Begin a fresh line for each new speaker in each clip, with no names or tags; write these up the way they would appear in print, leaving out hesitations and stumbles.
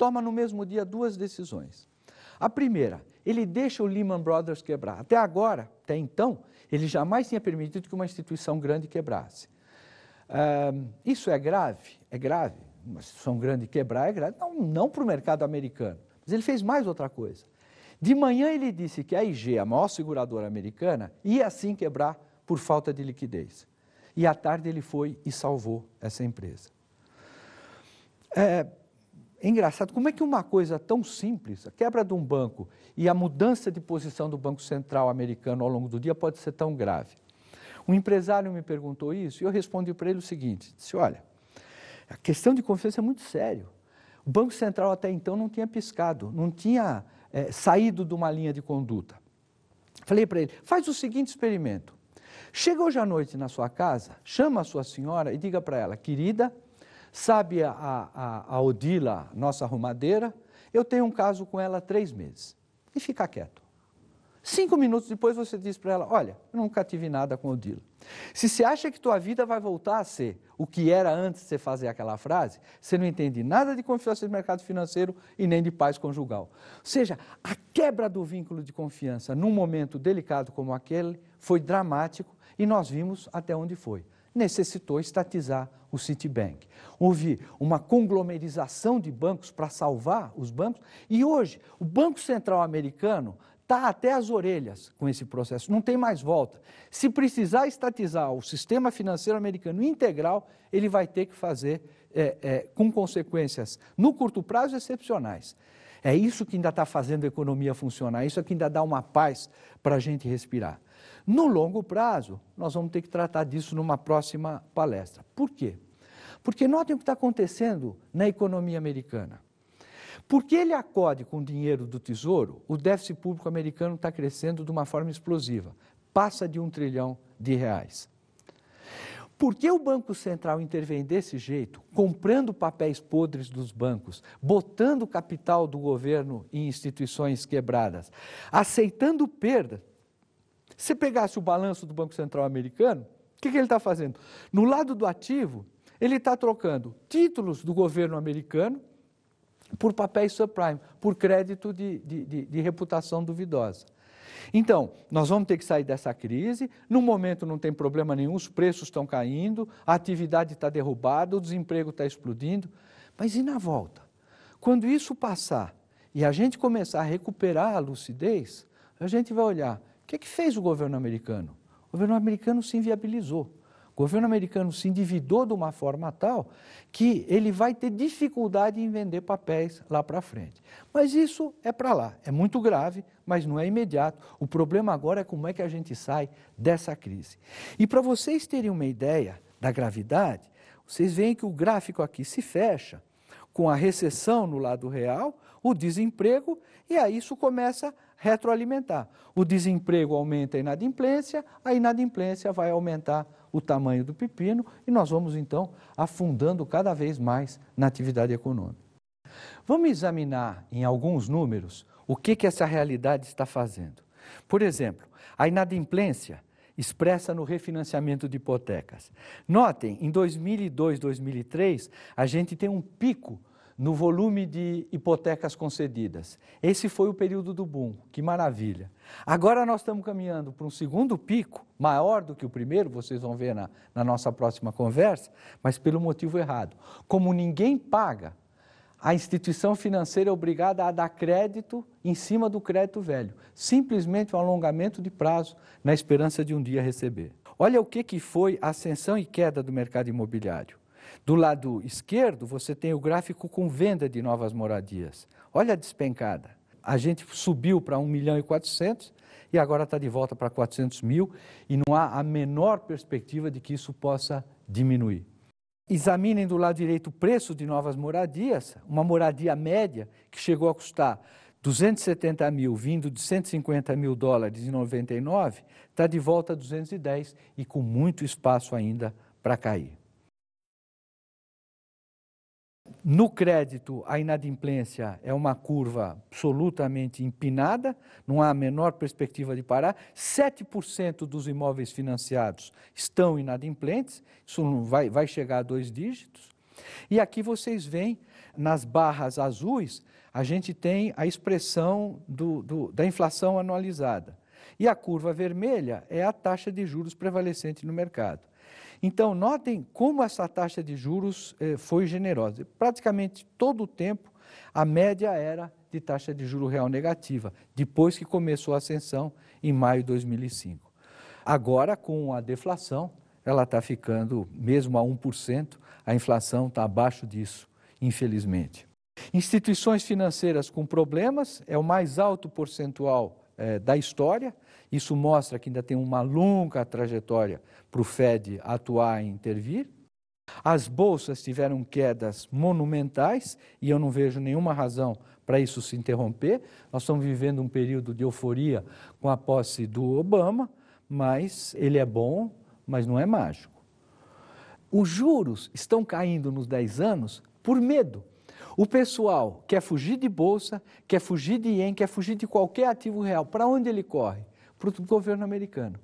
toma no mesmo dia duas decisões. A primeira, ele deixa o Lehman Brothers quebrar. Até agora, até então, ele jamais tinha permitido que uma instituição grande quebrasse. Isso é grave? É grave. Uma instituição grande quebrar é grave. Não para o mercado americano. Mas ele fez mais outra coisa. De manhã ele disse que a IG, a maior seguradora americana, ia assim quebrar por falta de liquidez. E à tarde ele foi e salvou essa empresa. É engraçado, como é que uma coisa tão simples, a quebra de um banco e a mudança de posição do Banco Central americano ao longo do dia pode ser tão grave? Um empresário me perguntou isso e eu respondi para ele o seguinte, disse, olha, a questão de confiança é muito sério. O Banco Central até então não tinha piscado, não tinha saído de uma linha de conduta. Falei para ele, faz o seguinte experimento, chega hoje à noite na sua casa, chama a sua senhora e diga para ela, querida, sabe a Odila, nossa arrumadeira, eu tenho um caso com ela há 3 meses. E fica quieto. 5 minutos depois você diz para ela, olha, eu nunca tive nada com a Odila. Se você acha que tua vida vai voltar a ser o que era antes de você fazer aquela frase, você não entende nada de confiança de mercado financeiro e nem de paz conjugal. Ou seja, a quebra do vínculo de confiança num momento delicado como aquele foi dramático e nós vimos até onde foi. Necessitou estatizar o Citibank. Houve uma conglomerização de bancos para salvar os bancos e hoje o Banco Central americano está até as orelhas com esse processo, não tem mais volta. Se precisar estatizar o sistema financeiro americano integral, ele vai ter que fazer com consequências no curto prazo excepcionais. É isso que ainda está fazendo a economia funcionar, isso que ainda dá uma paz para a gente respirar. No longo prazo, nós vamos ter que tratar disso numa próxima palestra. Por quê? Porque notem o que está acontecendo na economia americana. Porque ele acode com o dinheiro do Tesouro, o déficit público americano está crescendo de uma forma explosiva, passa de R$1 trilhão. Por que o Banco Central intervém desse jeito, comprando papéis podres dos bancos, botando capital do governo em instituições quebradas, aceitando perda? Se pegasse o balanço do Banco Central americano, o que ele está fazendo? No lado do ativo, ele está trocando títulos do governo americano por papéis subprime, por crédito de reputação duvidosa. Então, nós vamos ter que sair dessa crise, no momento não tem problema nenhum, os preços estão caindo, a atividade está derrubada, o desemprego está explodindo, mas e na volta? Quando isso passar e a gente começar a recuperar a lucidez, a gente vai olhar, o que fez o governo americano? O governo americano se inviabilizou. O governo americano se endividou de uma forma tal que ele vai ter dificuldade em vender papéis lá para frente. Mas isso é para lá, é muito grave, mas não é imediato. O problema agora é como é que a gente sai dessa crise. E para vocês terem uma ideia da gravidade, vocês veem que o gráfico aqui se fecha com a recessão no lado real, o desemprego, e aí isso começa a retroalimentar. O desemprego aumenta a inadimplência vai aumentar o tamanho do pepino e nós vamos então afundando cada vez mais na atividade econômica. Vamos examinar em alguns números o que essa realidade está fazendo. Por exemplo, a inadimplência expressa no refinanciamento de hipotecas. Notem, em 2002, 2003, a gente tem um pico no volume de hipotecas concedidas. Esse foi o período do boom, que maravilha. Agora nós estamos caminhando para um segundo pico, maior do que o primeiro, vocês vão ver na nossa próxima conversa, mas pelo motivo errado. Como ninguém paga, a instituição financeira é obrigada a dar crédito em cima do crédito velho. Simplesmente um alongamento de prazo na esperança de um dia receber. Olha o que foi a ascensão e queda do mercado imobiliário. Do lado esquerdo, você tem o gráfico com venda de novas moradias. Olha a despencada. A gente subiu para 1.400.000 e agora está de volta para 400.000 e não há a menor perspectiva de que isso possa diminuir. Examinem do lado direito o preço de novas moradias, uma moradia média que chegou a custar 270.000, vindo de $150.000 em 99, está de volta a 210 e com muito espaço ainda para cair. No crédito, a inadimplência é uma curva absolutamente empinada, não há a menor perspectiva de parar. 7% dos imóveis financiados estão inadimplentes, isso vai chegar a 2 dígitos. E aqui vocês veem nas barras azuis, a gente tem a expressão da inflação anualizada. E a curva vermelha é a taxa de juros prevalecente no mercado. Então, notem como essa taxa de juros foi generosa. Praticamente todo o tempo, a média era de taxa de juro real negativa, depois que começou a ascensão em maio de 2005. Agora, com a deflação, ela está ficando, mesmo a 1%, a inflação está abaixo disso, infelizmente. Instituições financeiras com problemas, é o mais alto percentual da história. Isso mostra que ainda tem uma longa trajetória para o Fed atuar e intervir. As bolsas tiveram quedas monumentais e eu não vejo nenhuma razão para isso se interromper. Nós estamos vivendo um período de euforia com a posse do Obama, mas ele é bom, mas não é mágico. Os juros estão caindo nos 10 anos por medo. O pessoal quer fugir de bolsa, quer fugir de ien, quer fugir de qualquer ativo real. Para onde ele corre? Para o governo americano.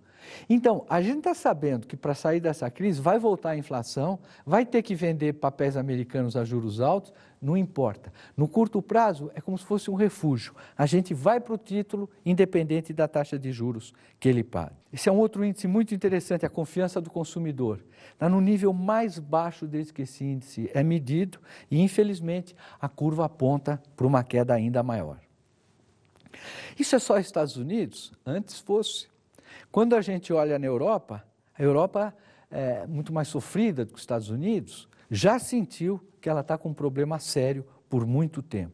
Então, a gente está sabendo que para sair dessa crise vai voltar a inflação, vai ter que vender papéis americanos a juros altos, não importa. No curto prazo, é como se fosse um refúgio. A gente vai para o título, independente da taxa de juros que ele paga. Esse é um outro índice muito interessante, a confiança do consumidor. Está no nível mais baixo desde que esse índice é medido e, infelizmente, a curva aponta para uma queda ainda maior. Isso é só Estados Unidos? Antes fosse. Quando a gente olha na Europa, a Europa é muito mais sofrida do que os Estados Unidos, já sentiu que ela está com um problema sério por muito tempo.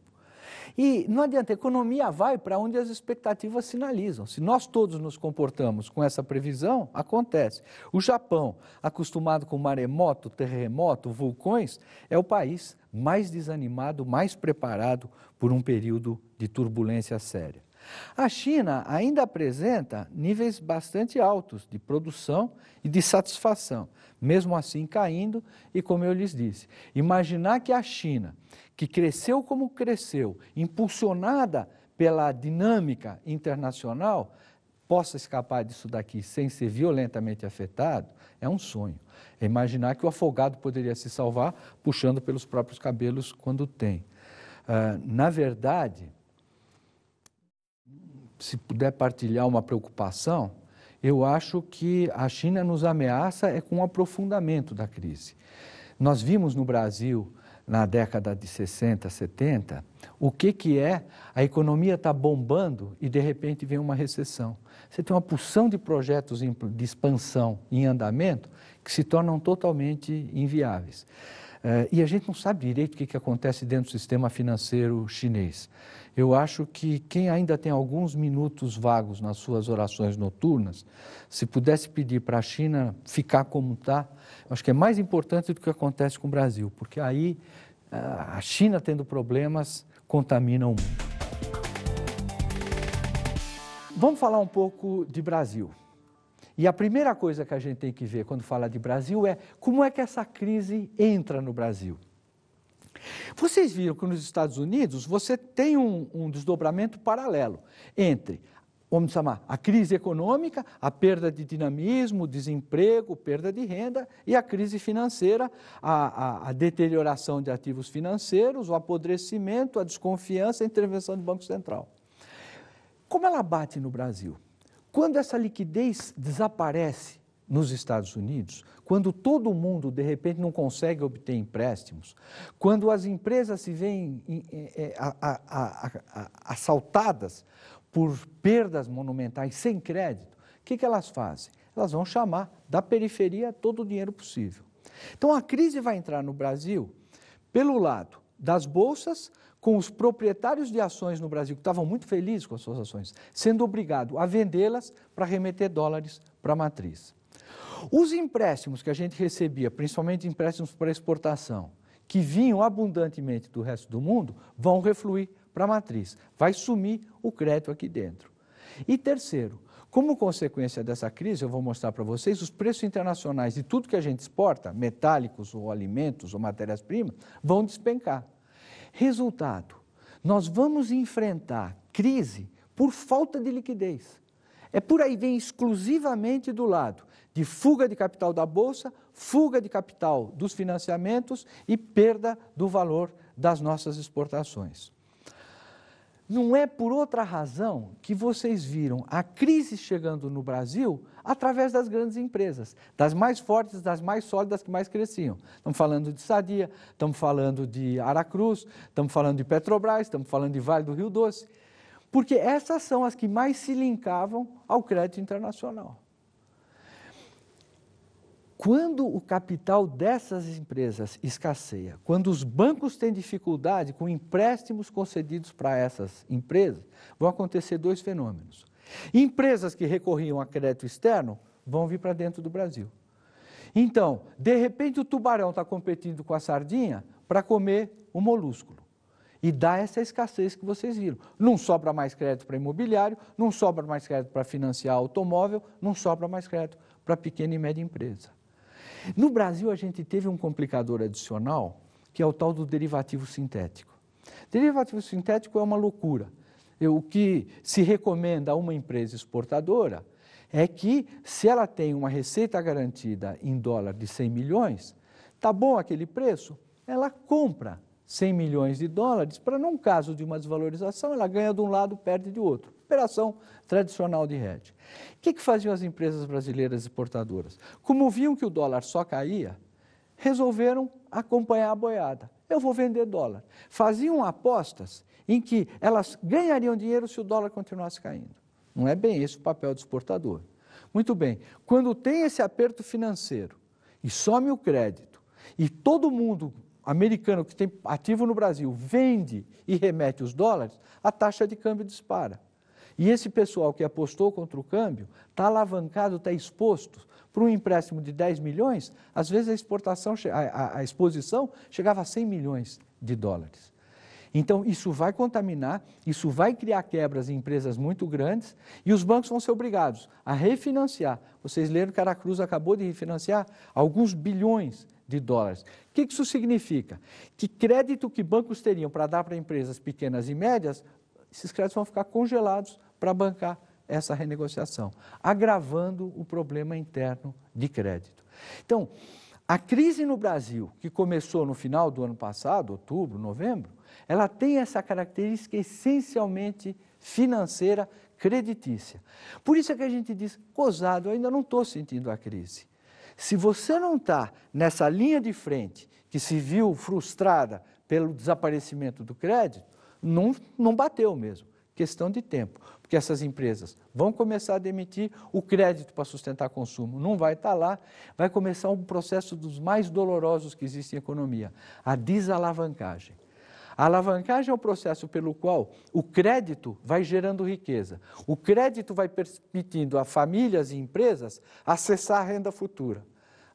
E não adianta, a economia vai para onde as expectativas sinalizam. Se nós todos nos comportamos com essa previsão, acontece. O Japão, acostumado com maremoto, terremoto, vulcões, é o país mais desanimado, mais preparado por um período de turbulência séria. A China ainda apresenta níveis bastante altos de produção e de satisfação, mesmo assim caindo, e como eu lhes disse, imaginar que a China, que cresceu como cresceu, impulsionada pela dinâmica internacional, possa escapar disso daqui sem ser violentamente afetado, é um sonho. É imaginar que o afogado poderia se salvar puxando pelos próprios cabelos quando tem. Na verdade, se puder partilhar uma preocupação, eu acho que a China nos ameaça com o aprofundamento da crise. Nós vimos no Brasil, na década de 60, 70, o que é a economia está bombando e de repente vem uma recessão. Você tem uma porção de projetos de expansão em andamento que se tornam totalmente inviáveis. E a gente não sabe direito o que acontece dentro do sistema financeiro chinês. Eu acho que quem ainda tem alguns minutos vagos nas suas orações noturnas, se pudesse pedir para a China ficar como está, acho que é mais importante do que acontece com o Brasil, porque aí a China tendo problemas contamina o mundo. Vamos falar um pouco de Brasil. E a primeira coisa que a gente tem que ver quando fala de Brasil é como é que essa crise entra no Brasil. Vocês viram que nos Estados Unidos você tem um desdobramento paralelo entre, vamos chamar, a crise econômica, a perda de dinamismo, desemprego, perda de renda e a crise financeira, a deterioração de ativos financeiros, o apodrecimento, a desconfiança, a intervenção do Banco Central. Como ela bate no Brasil? Quando essa liquidez desaparece nos Estados Unidos, quando todo mundo, de repente, não consegue obter empréstimos, quando as empresas se veem assaltadas por perdas monumentais sem crédito, o que elas fazem? Elas vão chamar da periferia todo o dinheiro possível. Então, a crise vai entrar no Brasil pelo lado das bolsas, com os proprietários de ações no Brasil, que estavam muito felizes com as suas ações, sendo obrigados a vendê-las para remeter dólares para a matriz. Os empréstimos que a gente recebia, principalmente empréstimos para exportação, que vinham abundantemente do resto do mundo, vão refluir para a matriz. Vai sumir o crédito aqui dentro. E terceiro, como consequência dessa crise, eu vou mostrar para vocês, os preços internacionais de tudo que a gente exporta, metálicos ou alimentos ou matérias-primas, vão despencar. Resultado, nós vamos enfrentar crise por falta de liquidez. É por aí, vem exclusivamente do lado de fuga de capital da Bolsa, fuga de capital dos financiamentos e perda do valor das nossas exportações. Não é por outra razão que vocês viram a crise chegando no Brasil através das grandes empresas, das mais fortes, das mais sólidas, que mais cresciam. Estamos falando de Sadia, estamos falando de Aracruz, estamos falando de Petrobras, estamos falando de Vale do Rio Doce, porque essas são as que mais se linkavam ao crédito internacional. Quando o capital dessas empresas escasseia, quando os bancos têm dificuldade com empréstimos concedidos para essas empresas, vão acontecer dois fenômenos. Empresas que recorriam a crédito externo vão vir para dentro do Brasil. Então, de repente o tubarão está competindo com a sardinha para comer o molúsculo. E dá essa escassez que vocês viram. Não sobra mais crédito para imobiliário, não sobra mais crédito para financiar automóvel, não sobra mais crédito para pequena e média empresa. No Brasil, a gente teve um complicador adicional, que é o tal do derivativo sintético. Derivativo sintético é uma loucura. O que se recomenda a uma empresa exportadora é que, se ela tem uma receita garantida em dólar de 100 milhões, está bom aquele preço, ela compra 100 milhões de dólares para, num caso de uma desvalorização, ela ganha de um lado, perde de outro. Operação tradicional de hedge. O que faziam as empresas brasileiras exportadoras? Como viam que o dólar só caía, resolveram acompanhar a boiada. Eu vou vender dólar. Faziam apostas em que elas ganhariam dinheiro se o dólar continuasse caindo. Não é bem esse o papel do exportador. Muito bem, quando tem esse aperto financeiro e some o crédito, e todo mundo americano que tem ativo no Brasil vende e remete os dólares, a taxa de câmbio dispara. E esse pessoal que apostou contra o câmbio está alavancado, está exposto para um empréstimo de 10 milhões, às vezes a exposição chegava a 100 milhões de dólares. Então, isso vai contaminar, isso vai criar quebras em empresas muito grandes e os bancos vão ser obrigados a refinanciar. Vocês leram que a Aracruz acabou de refinanciar alguns bilhões de dólares. O que isso significa? Que crédito que bancos teriam para dar para empresas pequenas e médias, esses créditos vão ficar congelados para bancar essa renegociação, agravando o problema interno de crédito. Então, a crise no Brasil, que começou no final do ano passado, outubro, novembro, ela tem essa característica essencialmente financeira, creditícia. Por isso é que a gente diz, gozado, eu ainda não estou sentindo a crise. Se você não está nessa linha de frente, que se viu frustrada pelo desaparecimento do crédito, não bateu mesmo. Questão de tempo, porque essas empresas vão começar a demitir, o crédito para sustentar consumo não vai estar lá, vai começar um processo dos mais dolorosos que existe em economia, a desalavancagem. A alavancagem é o processo pelo qual o crédito vai gerando riqueza. O crédito vai permitindo a famílias e empresas acessar a renda futura.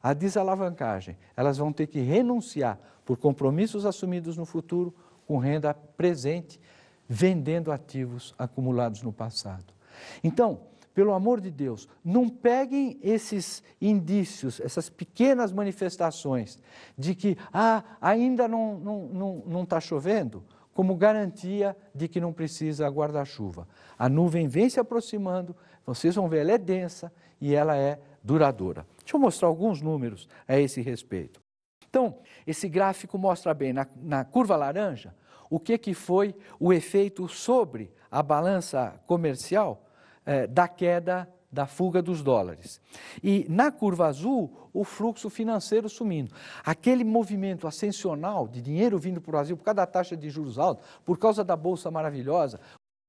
A desalavancagem, elas vão ter que renunciar por compromissos assumidos no futuro com renda presente, vendendo ativos acumulados no passado. Então, pelo amor de Deus, não peguem esses indícios, essas pequenas manifestações de que ainda não está chovendo, como garantia de que não precisa guarda-chuva. A nuvem vem se aproximando, vocês vão ver, ela é densa e ela é duradoura. Deixa eu mostrar alguns números a esse respeito. Então, esse gráfico mostra bem, na curva laranja, o que foi o efeito sobre a balança comercial da queda da fuga dos dólares. E na curva azul, o fluxo financeiro sumindo. Aquele movimento ascensional de dinheiro vindo para o Brasil por causa da taxa de juros alta, por causa da Bolsa maravilhosa,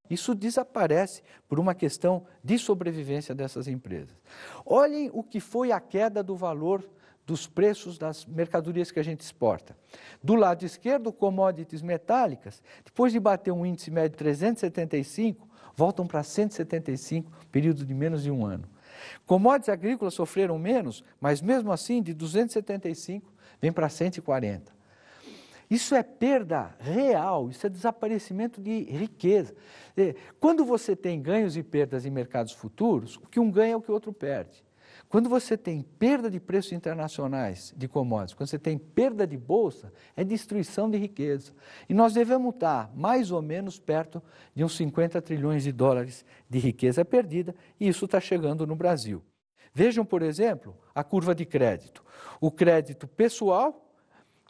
isso desaparece por uma questão de sobrevivência dessas empresas. Olhem o que foi a queda do valor dos preços das mercadorias que a gente exporta. Do lado esquerdo, commodities metálicas, depois de bater um índice médio de 375, voltam para 175, período de menos de um ano. Commodities agrícolas sofreram menos, mas mesmo assim, de 275, vem para 140. Isso é perda real, isso é desaparecimento de riqueza. Quando você tem ganhos e perdas em mercados futuros, o que um ganha é o que o outro perde. Quando você tem perda de preços internacionais de commodities, quando você tem perda de bolsa, é destruição de riqueza. E nós devemos estar mais ou menos perto de uns 50 trilhões de dólares de riqueza perdida, e isso está chegando no Brasil. Vejam, por exemplo, a curva de crédito. O crédito pessoal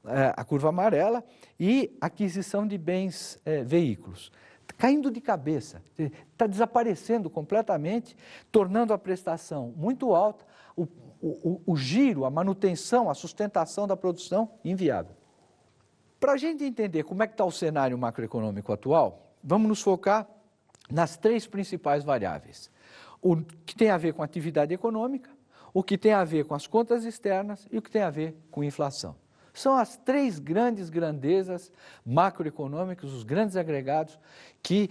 a curva amarela, e aquisição de bens veículos. Caindo de cabeça, está desaparecendo completamente, tornando a prestação muito alta, o giro, a manutenção, a sustentação da produção inviável. Para a gente entender como é que está o cenário macroeconômico atual, vamos nos focar nas três principais variáveis. O que tem a ver com atividade econômica, o que tem a ver com as contas externas e o que tem a ver com inflação. São as três grandes grandezas macroeconômicas, os grandes agregados que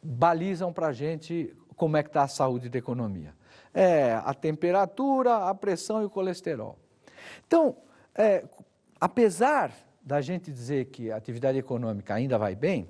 balizam para a gente como é que está a saúde da economia. A temperatura, a pressão e o colesterol. Então, apesar da gente dizer que a atividade econômica ainda vai bem,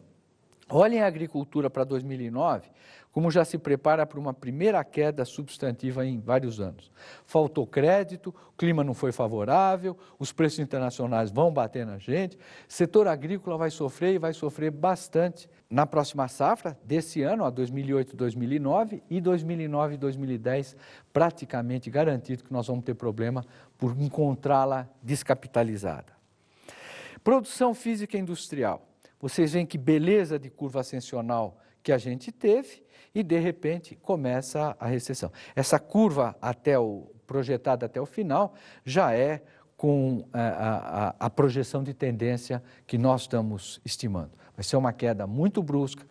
olhem a agricultura para 2009, como já se prepara para uma primeira queda substantiva em vários anos. Faltou crédito, o clima não foi favorável, os preços internacionais vão bater na gente, o setor agrícola vai sofrer e vai sofrer bastante na próxima safra desse ano, a 2008-2009 e 2009-2010, praticamente garantido que nós vamos ter problema por encontrá-la descapitalizada. Produção física industrial. Vocês veem que beleza de curva ascensional que a gente teve e, de repente, começa a recessão. Essa curva projetada até o final já é com a projeção de tendência que nós estamos estimando. Vai ser uma queda muito brusca,